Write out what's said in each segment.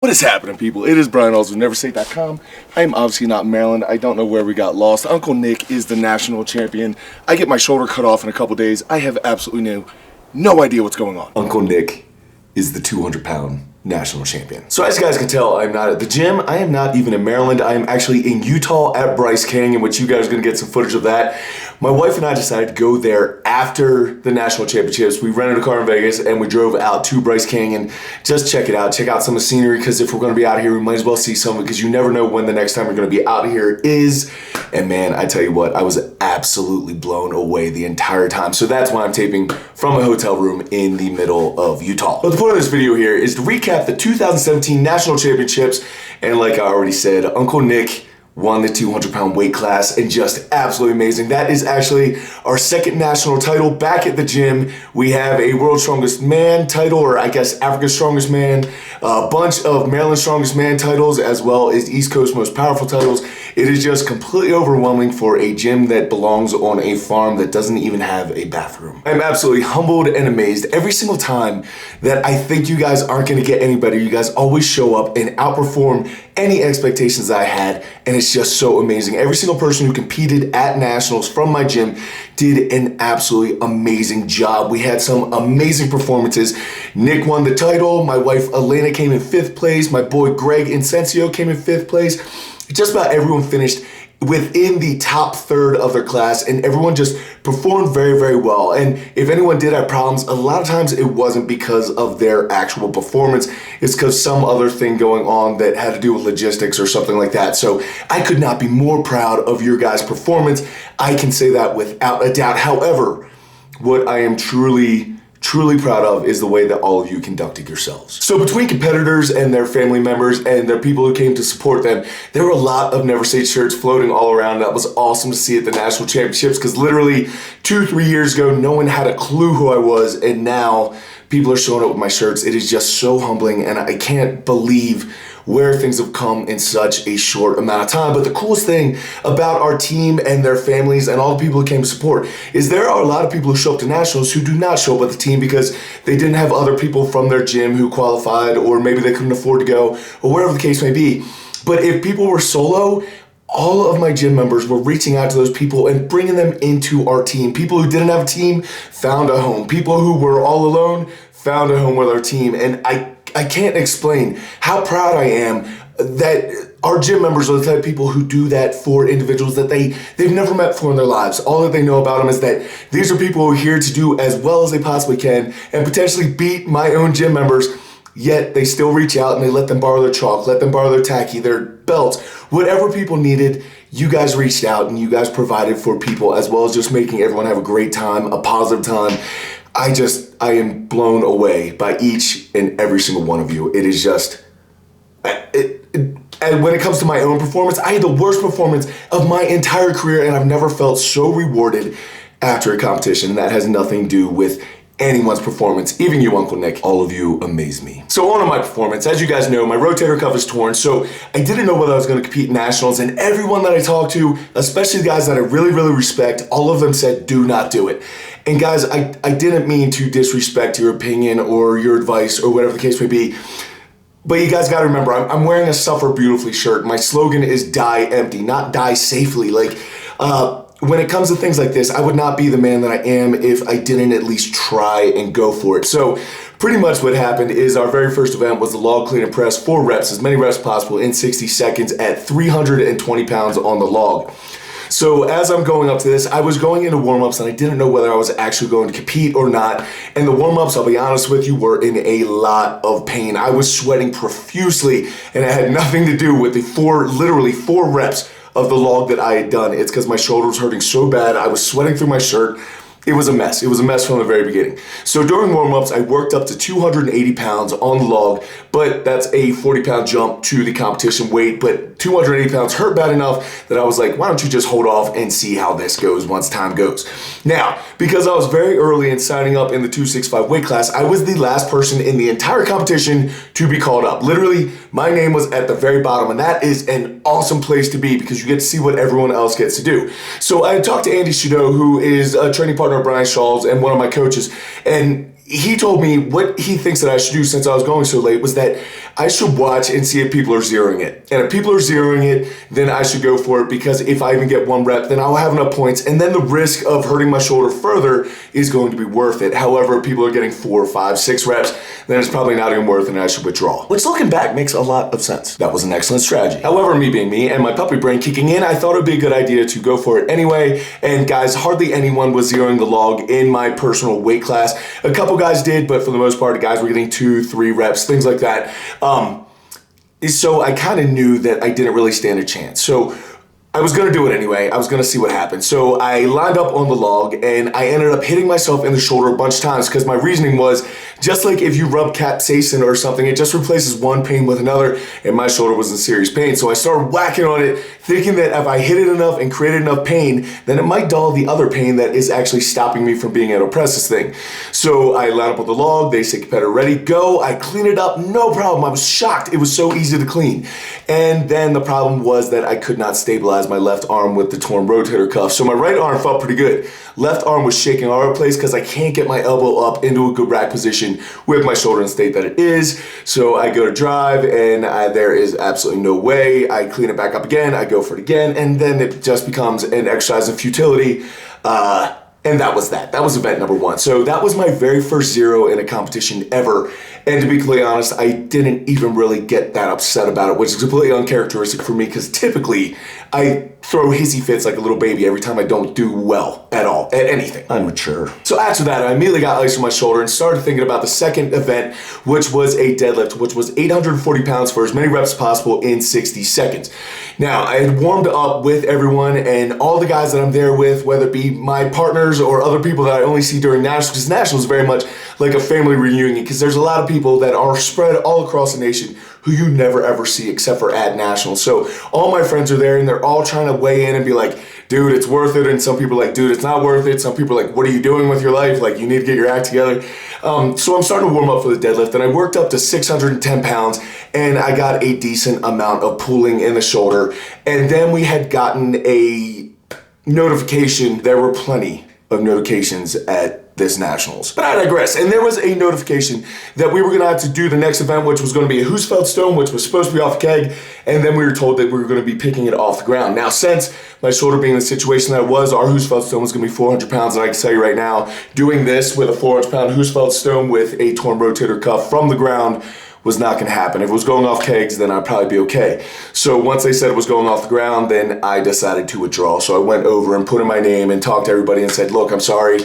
What is happening, people? It is Brian Alsruhe, NEVERsate.com. I am obviously not in Maryland. I don't know where we got lost. Uncle Nick is the national champion. I get my shoulder cut off in a couple days. I have absolutely no idea what's going on. Uncle Nick is the 200-pound national champion. So as you guys can tell, I'm not at the gym. I am not even in Maryland. I am actually in Utah at Bryce Canyon, which you guys are going to get some footage of that. My wife and I decided to go there after the national championships. We rented a car in Vegas and we drove out to Bryce Canyon. Just check it out. Check out some of the scenery, because if we're going to be out here, we might as well see some, because you never know when the next time we're going to be out here is. And man, I tell you what, I was absolutely blown away the entire time. So that's why I'm taping from a hotel room in the middle of Utah. But the point of this video here is to recap the 2017 national championships. And like I already said, Uncle Nick won the 200-pound weight class, and just absolutely amazing. That is actually our second national title back at the gym. We have a World's Strongest Man title, or I guess Africa's Strongest Man, a bunch of Maryland's Strongest Man titles, as well as East Coast Most Powerful titles. It is just completely overwhelming for a gym that belongs on a farm that doesn't even have a bathroom. I'm absolutely humbled and amazed every single time that I think you guys aren't going to get any better. You guys always show up and outperform any expectations I had, and it's just so amazing. Every single person who competed at nationals from my gym did an absolutely amazing job. We had some amazing performances. Nick won the title. My wife Elena came in 5th place. My boy Greg Incencio came in 5th place. Just about everyone finished within the top third of their class, and everyone just performed very, very well. And if anyone did have problems, a lot of times it wasn't because of their actual performance. It's because some other thing going on that had to do with logistics or something like that. So I could not be more proud of your guys' performance. I can say that without a doubt. However, what I am truly proud of is the way that all of you conducted yourselves. So between competitors and their family members and their people who came to support them, there were a lot of NEVERsate shirts floating all around. That was awesome to see at the national championships, because literally 2-3 years ago, no one had a clue who I was, and now people are showing up with my shirts. It is just so humbling, and I can't believe where things have come in such a short amount of time. But the coolest thing about our team and their families and all the people who came to support is there are a lot of people who show up to nationals who do not show up with the team because they didn't have other people from their gym who qualified, or maybe they couldn't afford to go, or whatever the case may be. But if people were solo, all of my gym members were reaching out to those people and bringing them into our team. People who didn't have a team found a home. People who were all alone found a home with our team. And I can't explain how proud I am that our gym members are the type of people who do that for individuals that they've never met before in their lives. All that they know about them is that these are people who are here to do as well as they possibly can and potentially beat my own gym members, yet they still reach out and they let them borrow their chalk, let them borrow their tacky, their belts, whatever people needed. You guys reached out and you guys provided for people, as well as just making everyone have a great time, a positive time. I am blown away by each and every single one of you. It is just, and when it comes to my own performance, I had the worst performance of my entire career, and I've never felt so rewarded after a competition. And that has nothing to do with anyone's performance, even you, Uncle Nick. All of you amaze me. So on to my performance. As you guys know, my rotator cuff is torn, so I didn't know whether I was going to compete in nationals, and everyone that I talked to, especially the guys that I really, really respect, all of them said, do not do it. And guys, I didn't mean to disrespect your opinion or your advice or whatever the case may be, but you guys got to remember, I'm wearing a Suffer Beautifully shirt. My slogan is die empty, not die safely. Like, when it comes to things like this, I would not be the man that I am if I didn't at least try and go for it. So pretty much what happened is our very first event was the log clean and press, 4 reps, as many reps as possible in 60 seconds at 320 pounds on the log. So as I'm going up to this, I was going into warm-ups and I didn't know whether I was actually going to compete or not. And the warm-ups, I'll be honest with you, were in a lot of pain. I was sweating profusely, and it had nothing to do with the literally four reps of the log that I had done. It's because my shoulder was hurting so bad. I was sweating through my shirt. It was a mess. It was a mess from the very beginning. So during warm-ups, I worked up to 280 pounds on the log, but that's a 40-pound jump to the competition weight. But 280 pounds hurt bad enough that I was like, why don't you just hold off and see how this goes once time goes. Now, because I was very early in signing up in the 265 weight class, I was the last person in the entire competition to be called up. Literally, my name was at the very bottom, and that is an awesome place to be because you get to see what everyone else gets to do. So I talked to Andy Shadow, who is a training partner of Brian Shaw's and one of my coaches, and he told me what he thinks that I should do since I was going so late was that I should watch and see if people are zeroing it. And if people are zeroing it, then I should go for it, because if I even get 1 rep, then I'll have enough points, and then the risk of hurting my shoulder further is going to be worth it. However, if people are getting 4, 5, 6 reps, then it's probably not even worth it and I should withdraw. Which, looking back, makes a lot of sense. That was an excellent strategy. However, me being me and my puppy brain kicking in, I thought it would be a good idea to go for it anyway. And guys, hardly anyone was zeroing the log in my personal weight class. A couple guys did, but for the most part, guys were getting 2, 3 reps, things like that. So I kind of knew that I didn't really stand a chance. So I was gonna do it anyway. I was gonna see what happened. So I lined up on the log and I ended up hitting myself in the shoulder a bunch of times, because my reasoning was, just like if you rub capsaicin or something, it just replaces one pain with another, and my shoulder was in serious pain. So I started whacking on it, thinking that if I hit it enough and created enough pain, then it might dull the other pain that is actually stopping me from being able to press this thing. So I lined up on the log, they say competitor ready, go. I clean it up, no problem. I was shocked. It was so easy to clean. And then the problem was that I could not stabilize my left arm with the torn rotator cuff. So my right arm felt pretty good. Left arm was shaking all over the place because I can't get my elbow up into a good rack position with my shoulder in the state that it is. So I go to drive and there is absolutely no way. I clean it back up again, I go for it again, and then it just becomes an exercise of futility. And that was that. That was event number 1. So that was my very first zero in a competition ever. And to be completely honest, I didn't even really get that upset about it, which is completely uncharacteristic for me, because typically I throw hissy fits like a little baby every time I don't do well at all, at anything. I'm mature. So after that, I immediately got ice on my shoulder and started thinking about the second event, which was a deadlift, which was 840 pounds for as many reps as possible in 60 seconds. Now, I had warmed up with everyone and all the guys that I'm there with, whether it be my partners or other people that I only see during Nationals, because Nationals is very much like a family reunion, because there's a lot of people that are spread all across the nation who you never ever see except for at Nationals. So all my friends are there and they're all trying to weigh in and be like, dude, it's worth it. And some people are like, dude, it's not worth it. Some people are like, what are you doing with your life? Like, you need to get your act together. So I'm starting to warm up for the deadlift, and I worked up to 610 pounds and I got a decent amount of pulling in the shoulder. And then we had gotten a notification. There were plenty of notifications at this Nationals. But I digress. And there was a notification that we were going to have to do the next event, which was going to be a Husfeld stone, which was supposed to be off a keg. And then we were told that we were going to be picking it off the ground. Now, since my shoulder being in the situation that it was, our Husfeld stone was going to be 400 pounds. And I can tell you right now, doing this with a 400-pound Husfeld stone with a torn rotator cuff from the ground was not going to happen. If it was going off kegs, then I'd probably be okay. So once they said it was going off the ground, then I decided to withdraw. So I went over and put in my name and talked to everybody and said, look, I'm sorry,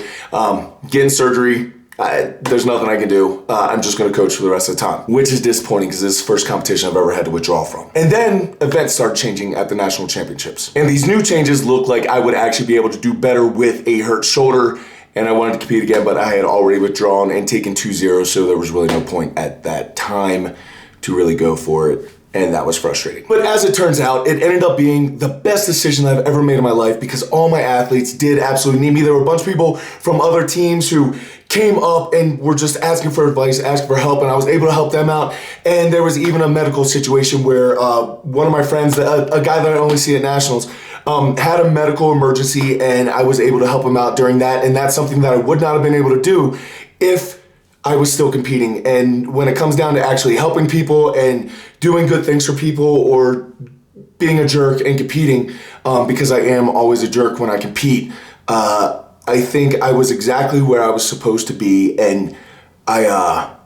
getting surgery. There's nothing I can do. I'm just going to coach for the rest of the time, which is disappointing because this is the first competition I've ever had to withdraw from. And then events started changing at the national championships. And these new changes looked like I would actually be able to do better with a hurt shoulder. And I wanted to compete again, but I had already withdrawn and taken 2 zeros, so there was really no point at that time to really go for it. And that was frustrating. But as it turns out, it ended up being the best decision I've ever made in my life, because all my athletes did absolutely need me. There were a bunch of people from other teams who came up and were just asking for advice, asking for help, and I was able to help them out. And there was even a medical situation where one of my friends, a guy that I only see at Nationals, had a medical emergency, and I was able to help him out during that. And that's something that I would not have been able to do if I was still competing. And when it comes down to actually helping people and doing good things for people, or being a jerk and competing, because I am always a jerk when I compete, I think I was exactly where I was supposed to be. And I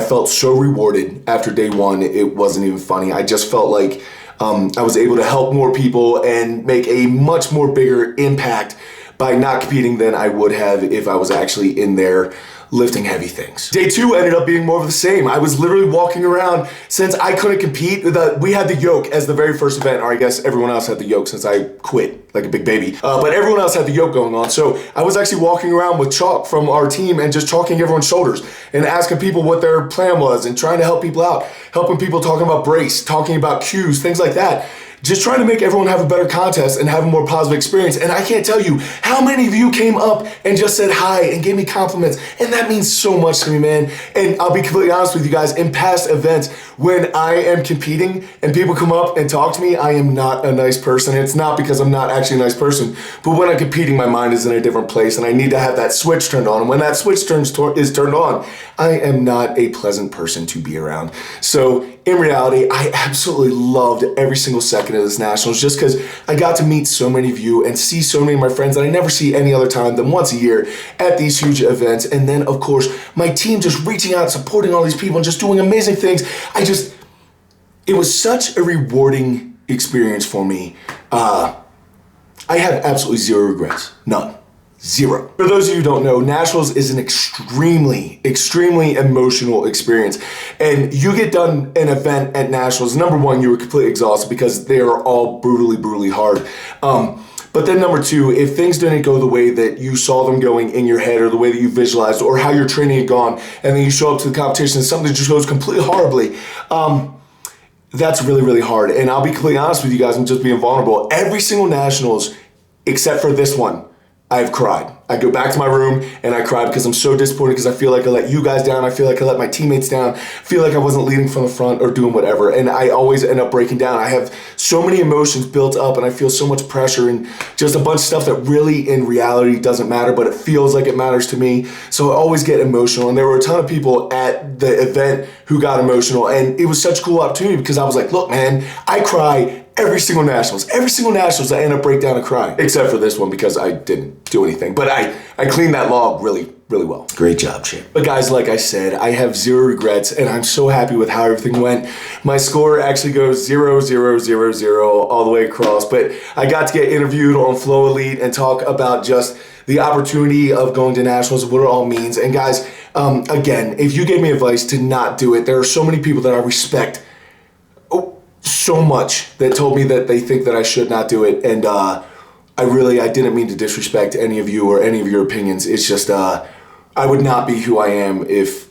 felt so rewarded after day 1. It wasn't even funny. I just felt like I was able to help more people and make a much more bigger impact by not competing than I would have if I was actually in there lifting heavy things. Day 2 ended up being more of the same. I was literally walking around, since I couldn't compete. We had the yoke as the very first event, or I guess everyone else had the yoke since I quit like a big baby. But everyone else had the yoke going on. So I was actually walking around with chalk from our team and just chalking everyone's shoulders and asking people what their plan was and trying to help people out, helping people, talking about brace, talking about cues, things like that. Just trying to make everyone have a better contest and have a more positive experience. And I can't tell you how many of you came up and just said hi and gave me compliments. And that means so much to me, man. And I'll be completely honest with you guys, in past events, when I am competing and people come up and talk to me, I am not a nice person. It's not because I'm not actually actually a nice person. But when I'm competing, my mind is in a different place, and I need to have that switch turned on. And when that switch is turned on, I am not a pleasant person to be around. So in reality, I absolutely loved every single second of this Nationals, just because I got to meet so many of you and see so many of my friends that I never see any other time than once a year at these huge events. And then, of course, my team just reaching out, supporting all these people, and just doing amazing things. It was such a rewarding experience for me. I have absolutely zero regrets. None. Zero. For those of you who don't know, Nationals is an extremely, extremely emotional experience. And you get done an event at Nationals, number one, you were completely exhausted because they are all brutally, brutally hard. But then number two, if things didn't go the way that you saw them going in your head or the way that you visualized or how your training had gone, and then you show up to the competition and something just goes completely horribly, that's really, really hard. And I'll be completely honest with you guys, I'm just being vulnerable. Every single Nationals, except for this one, I've cried. I go back to my room and I cry because I'm so disappointed because I feel like I let you guys down. I feel like I let my teammates down. I feel like I wasn't leading from the front or doing whatever. And I always end up breaking down. I have so many emotions built up and I feel so much pressure and just a bunch of stuff that really in reality doesn't matter, but it feels like it matters to me. So I always get emotional. And there were a ton of people at the event who got emotional. And it was such a cool opportunity because I was like, look, man, I cry every single Nationals I end up break down and cry, except for this one because I didn't do anything. But I cleaned that log really, really well. Great job, champ. But guys, like I said, I have zero regrets and I'm so happy with how everything went. My score actually goes 0, 0, 0, 0 all the way across, but I got to get interviewed on Flow Elite and talk about just the opportunity of going to Nationals, what it all means. And guys, again, if you gave me advice to not do it, there are so many people that I respect so much that told me that they think that I should not do it, and I didn't mean to disrespect any of you or any of your opinions. It's just I would not be who I am if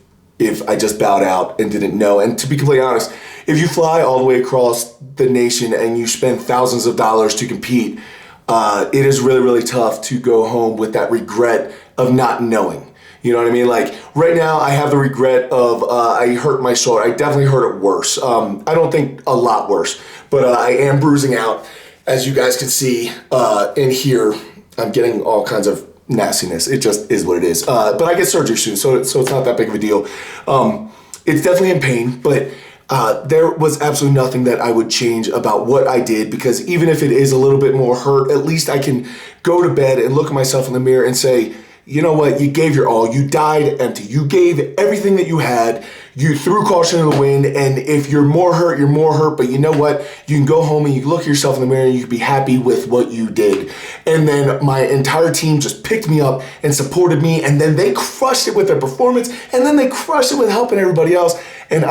I just bowed out and didn't know. And to be completely honest, if you fly all the way across the nation and you spend thousands of dollars to compete, it is really, really tough to go home with that regret of not knowing. You know what I mean? Like right now I have the regret of I hurt my shoulder. I definitely hurt it worse. I don't think a lot worse, but I am bruising out. As you guys can see in here, I'm getting all kinds of nastiness. It just is what it is. But I get surgery soon, so it's not that big of a deal. It's definitely in pain, but there was absolutely nothing that I would change about what I did, because even if it is a little bit more hurt, at least I can go to bed and look at myself in the mirror and say, you know what, you gave your all, you died empty, you gave everything that you had, you threw caution to the wind, and if you're more hurt, you're more hurt, but you know what, you can go home and you can look at yourself in the mirror and you can be happy with what you did. And then my entire team just picked me up and supported me, and then they crushed it with their performance, and then they crushed it with helping everybody else, and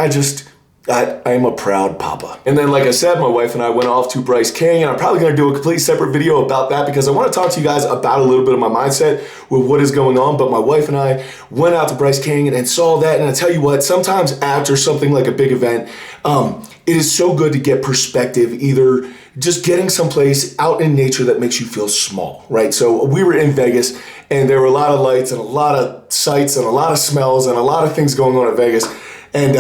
I'm a proud papa. And then, like I said, my wife and I went off to Bryce Canyon. I'm probably gonna do a complete separate video about that because I wanna talk to you guys about a little bit of my mindset with what is going on. But my wife and I went out to Bryce Canyon and saw that. And I tell you what, sometimes after something like a big event, it is so good to get perspective, either just getting someplace out in nature that makes you feel small, right? So we were in Vegas and there were a lot of lights and a lot of sights and a lot of smells and a lot of things going on at Vegas. And,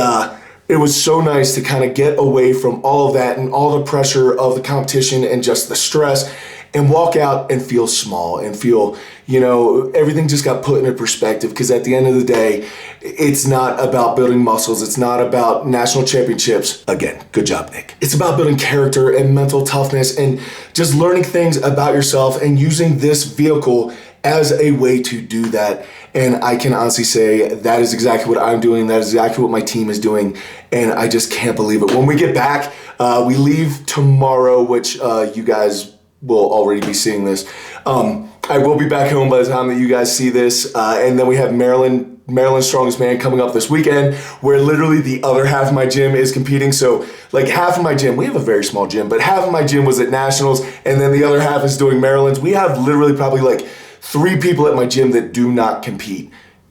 it was so nice to kind of get away from all of that and all the pressure of the competition and just the stress and walk out and feel small and feel, you know, everything just got put into perspective, because at the end of the day, it's not about building muscles. It's not about national championships. Again, good job, Nick. It's about building character and mental toughness and just learning things about yourself and using this vehicle as a way to do that. And I can honestly say that is exactly what I'm doing. That is exactly what my team is doing. And I just can't believe it. When we get back, we leave tomorrow, which you guys will already be seeing this. I will be back home by the time that you guys see this. And then we have Maryland's Strongest Man coming up this weekend, where literally the other half of my gym is competing. So like half of my gym, we have a very small gym, but half of my gym was at Nationals, and then the other half is doing Maryland's. We have literally probably like 3 people at my gym that do not compete.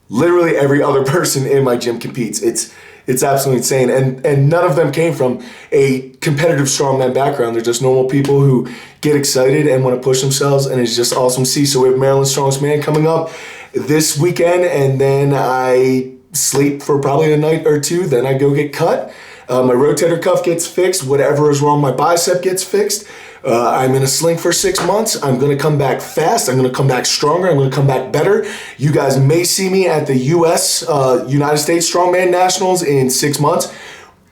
Literally every other person in my gym competes. It's absolutely insane. And none of them came from a competitive strongman background. They're just normal people who get excited and want to push themselves, and it's just awesome to see. So we have Maryland's Strongest Man coming up this weekend, and then I sleep for probably a night or two, then I go get cut. My rotator cuff gets fixed. Whatever is wrong, my bicep gets fixed. I'm in a sling for 6 months. I'm going to come back fast. I'm going to come back stronger. I'm going to come back better. You guys may see me at the United States Strongman Nationals in 6 months,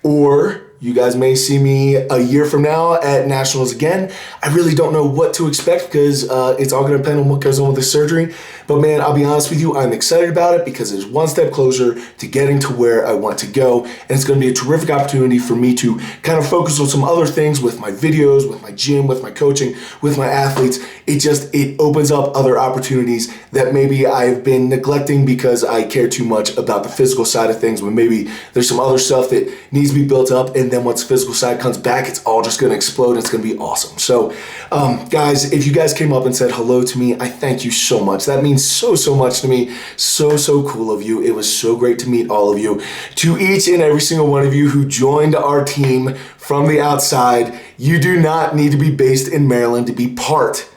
or you guys may see me a year from now at Nationals again. I really don't know what to expect because it's all going to depend on what goes on with the surgery. But man, I'll be honest with you, I'm excited about it because it's one step closer to getting to where I want to go. And it's going to be a terrific opportunity for me to kind of focus on some other things with my videos, with my gym, with my coaching, with my athletes. It opens up other opportunities that maybe I've been neglecting because I care too much about the physical side of things, when maybe there's some other stuff that needs to be built up. And then once the physical side comes back, it's all just going to explode and it's going to be awesome. So guys, if you guys came up and said hello to me, I thank you so much. That means so much to me. So cool of you. It was so great to meet all of you. To each and every single one of you who joined our team from the outside, you do not need to be based in Maryland to be part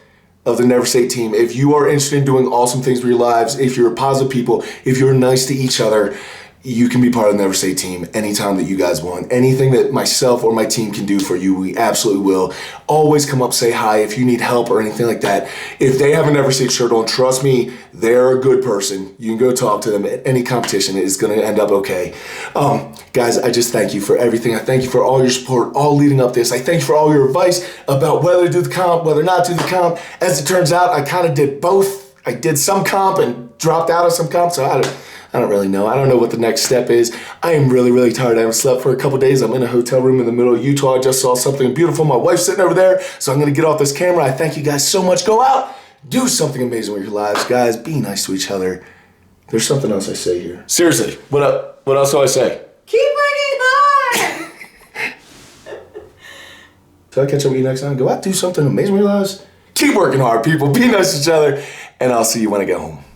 of the NEVERsate team. If you are interested in doing awesome things for your lives, if you're positive people, if you're nice to each other, you can be part of the NEVERsate team anytime that you guys want. Anything that myself or my team can do for you, we absolutely will. Always come up, say hi if you need help or anything like that. If they have a NEVERsate shirt on, trust me, they're a good person. You can go talk to them at any competition. It's going to end up okay. Guys, I just thank you for everything. I thank you for all your support, all leading up this. I thank you for all your advice about whether to do the comp, whether not to do the comp. As it turns out, I kind of did both. I did some comp and dropped out of some comp, so I don't really know. I don't know what the next step is. I am really tired. I haven't slept for a couple days. I'm in a hotel room in the middle of Utah. I just saw something beautiful. My wife's sitting over there, so I'm going to get off this camera. I thank you guys so much. Go out, do something amazing with your lives. Guys, be nice to each other. There's something else I say here. Seriously, what else do I say? Keep working hard! Till I catch up with you next time, go out, do something amazing with your lives. Keep working hard, people. Be nice to each other, and I'll see you when I get home.